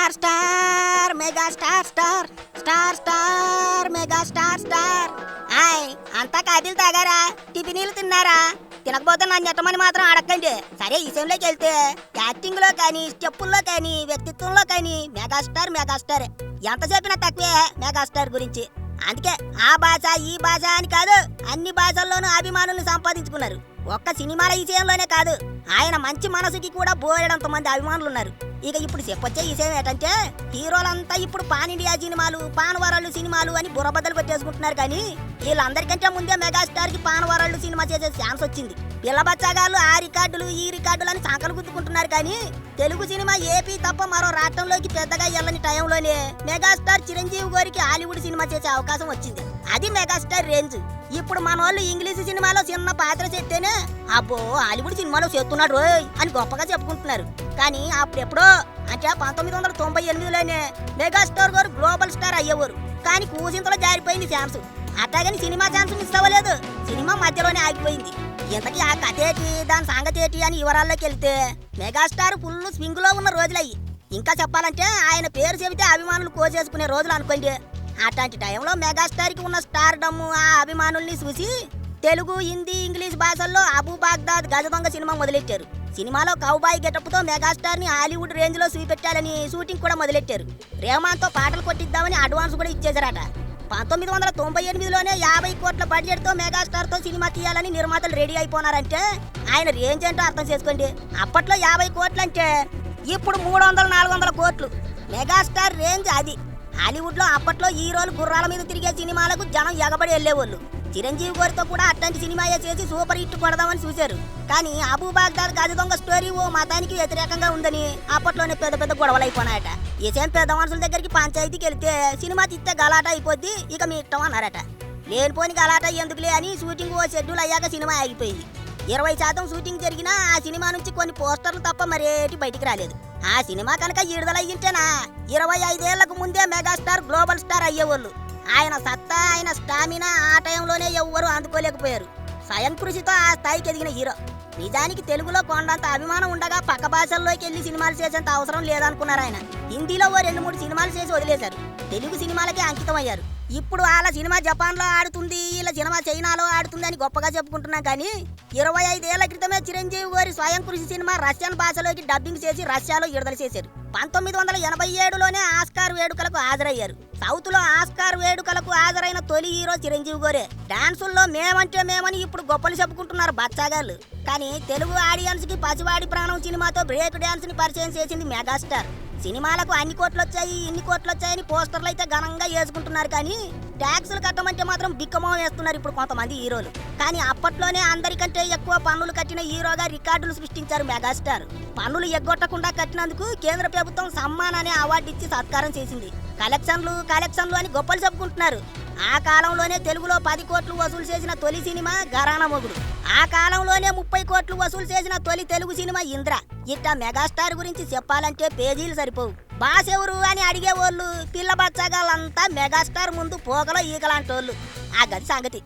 Star star mega star star star star mega star star. Hi, అంతా కాఫీలు తాగారా? టిఫినీలు తిన్నారా? తినకపోతే నన్ను ఎట్టమని మాత్రం అడగండి. సరే, ఈ విషయంలోకి వెళ్తే యాక్టింగ్ లో కానీ, స్టెప్పుల్లో కానీ, వ్యక్తిత్వంలో కానీ మెగాస్టార్ మెగాస్టార్. ఎంత చెప్పినా తక్కువే మెగాస్టార్ గురించి. అందుకే ఆ భాష ఈ భాష అని కాదు, అన్ని భాషల్లోనూ అభిమానుల్ని సంపాదించుకున్నారు. ఒక్క సినిమాల విషయంలోనే కాదు, ఆయన మంచి మనసుకి కూడా బోలెడంత మంది అభిమానులు ఉన్నారు. ఇక ఇప్పుడు చెప్పొచ్చే విషయం ఏంటంటే, హీరోలంతా ఇప్పుడు పాన్ ఇండియా సినిమాలు, పానవరళ్ళు సినిమాలు అని బుర్రబద్దలు పెట్టేసుకుంటున్నారు. కానీ వీళ్ళందరికంటే ముందే మెగాస్టార్ కి పానవరళ్ళు సినిమా చేసే ఛాన్స్ వచ్చింది. పిల్లబచ్చగాళ్ళు ఆ రికార్డులు ఈ రికార్డులు అని సంకలు గుద్దుకుంటున్నారు. కానీ తెలుగు సినిమా ఏపీ తప్ప మరో రాష్ట్రంలోకి పెద్దగా వెళ్ళని టైంలోనే మెగాస్టార్ చిరంజీవి గారికి హాలీవుడ్ సినిమా చేసే అవకాశం వచ్చింది. అది మెగాస్టార్ రేంజ్. ఇప్పుడు మన వాళ్ళు ఇంగ్లీష్ సినిమాలో చిన్న పాత్ర చేస్తేనే అబ్బో హాలీవుడ్ సినిమాలో చేస్తున్నాడు రోయ్ అని గొప్పగా చెప్పుకుంటున్నారు. కానీ అప్పుడెప్పుడో అంటే 1998లోనే మెగాస్టార్ గారు గ్లోబల్ స్టార్ అయ్యేవారు. కానీ కూసింతలో జారిపోయింది ఛాన్స్. అట్లాగని సినిమా ఛాన్స్ మిస్ అవ్వలేదు, సినిమా మధ్యలోనే ఆగిపోయింది. ఇంతకీ ఆ కథ ఏంటి, దాని సంగతి ఏంటి అని వివరాల్లోకి వెళ్తే మెగాస్టార్ ఫుల్ స్వింగ్ లో ఉన్న రోజులయ్యి. ఇంకా చెప్పాలంటే ఆయన పేరు చెబితే అభిమానులు కోసేసుకునే రోజులు అనుకోండి. అట్లాంటి టైంలో మెగాస్టార్ కి ఉన్న స్టార్ డమ్ము ఆ అభిమానుల్ని చూసి తెలుగు, హిందీ, ఇంగ్లీష్ భాషల్లో అబూ బాగ్దాద్ గజ దొంగ సినిమా మొదలెట్టారు. సినిమాలో కౌబాయ్ గెటప్ తో మెగాస్టార్ ని హాలీవుడ్ రేంజ్ లో చూపెట్టాలని షూటింగ్ కూడా మొదలెట్టారు. రెహమాన్ తో పాటలు కొట్టిద్దామని అడ్వాన్స్ కూడా ఇచ్చేశారట. 1998లోనే 50 కోట్ల బడ్జెట్ తో మెగాస్టార్ తో సినిమా తీయాలని నిర్మాతలు రెడీ అయిపోనారంటే ఆయన రేంజ్ ఏంటో అర్థం చేసుకోండి. అప్పట్లో 50 కోట్లు అంటే ఇప్పుడు 300-400 కోట్లు. మెగాస్టార్ రేంజ్ అది. హాలీవుడ్ లో అప్పట్లో హీరోలు గుర్రాల మీద తిరిగే సినిమాలకు జనం ఎగబడి వెళ్లేవాళ్ళు. చిరంజీవి గారితో కూడా అట్లాంటి సినిమాయే చేసి సూపర్ హిట్ కొడదామని చూశారు. కానీ అబూ బాగ్దాద్ గజ దొంగ స్టోరీ ఓ మతానికి వ్యతిరేకంగా ఉందని అప్పట్లోనే పెద్ద పెద్ద గొడవలు అయిపోయినాయట. ఏసేం పెద్ద మనుషుల దగ్గరికి పంచాయతీకి వెళ్తే సినిమా తిస్తే గలాట అయిపోద్ది, ఇక మీ ఇష్టం అన్నారట. లేనిపోని గలాట ఎందుకులే అని షూటింగ్ ఓ షెడ్యూల్ అయ్యాక సినిమా ఆగిపోయింది. 20% షూటింగ్ జరిగినా ఆ సినిమా నుంచి కొన్ని పోస్టర్లు తప్ప మరేటి బయటికి రాలేదు. ఆ సినిమా కనుక విడుదల అయ్యింటేనా 25 ఏళ్లకు ముందే మెగాస్టార్ గ్లోబల్ స్టార్ అయ్యేవాళ్ళు. ఆయన సత్తా, ఆయన స్టామినా ఆ టైంలోనే ఎవ్వరూ అందుకోలేకపోయారు. స్వయం కృషితో ఆ స్థాయికి ఎదిగిన హీరో. నిజానికి తెలుగులో కొండంత అభిమానం ఉండగా పక్క భాషల్లోకి వెళ్ళి సినిమాలు చేసేంత అవసరం లేదనుకున్నారు ఆయన. హిందీలో ఓ 2-3 సినిమాలు చేసి వదిలేశారు. తెలుగు సినిమాలకే అంకితం అయ్యారు. ఇప్పుడు వాళ్ళ సినిమా జపాన్ లో ఆడుతుంది, వీళ్ళ సినిమా చైనాలో ఆడుతుంది అని గొప్పగా చెప్పుకుంటున్నాం. కానీ 25 ఏళ్ల క్రితమే చిరంజీవి గారి స్వయం కృషి సినిమా రష్యన్ భాషలోకి డబ్బింగ్ చేసి రష్యాలో విడుదల చేశారు. 1987లోనే ఆస్కార్ వేడుకలకు హాజరయ్యారు. సౌత్ లో ఆస్కార్ వేడుకలకు హాజరైన తొలి హీరో చిరంజీవి గారే. డాన్సుల్లో మేమంటే మేమని ఇప్పుడు గొప్పలు చెప్పుకుంటున్నారు బచ్చాగాళ్ళు. కానీ తెలుగు ఆడియన్స్ కి పసివాడి ప్రాణం సినిమాతో బ్రేక్ డాన్స్ ని పరిచయం చేసింది మెగాస్టార్. సినిమాలకు అన్ని కోట్లు వచ్చాయి, ఇన్ని కోట్లు వచ్చాయని పోస్టర్లు అయితే ఘనంగా వేసుకుంటున్నారు. కానీ ట్యాక్సులు కట్టమంటే మాత్రం బిక్కమోహం వేస్తున్నారు ఇప్పుడు కొంతమంది హీరోలు. కానీ అప్పట్లోనే అందరికంటే ఎక్కువ పన్నులు కట్టిన హీరోగా రికార్డులు సృష్టించారు మెగాస్టార్. పన్నులు ఎగ్గొట్టకుండా కట్టినందుకు కేంద్ర ప్రభుత్వం సమ్మాన్ అనే అవార్డు ఇచ్చి సత్కారం చేసింది. కలెక్షన్లు అని గొప్పలు చెప్పుకుంటున్నారు. ఆ కాలంలోనే తెలుగులో 10 కోట్లు వసూలు చేసిన తొలి సినిమా ఘరానా మొగుడు. ఆ కాలంలోనే 30 కోట్లు వసూలు చేసిన తొలి తెలుగు సినిమా ఇంద్ర. ఇట్లా మెగాస్టార్ గురించి చెప్పాలంటే పేజీలు సరిపోవు. బాస్ ఎవరు అని అడిగేవాళ్ళు పిల్ల బచ్చాగాళ్ళంతా మెగాస్టార్ ముందు పోకలో ఈగలాంటోళ్ళు. ఆ గది సంగతి.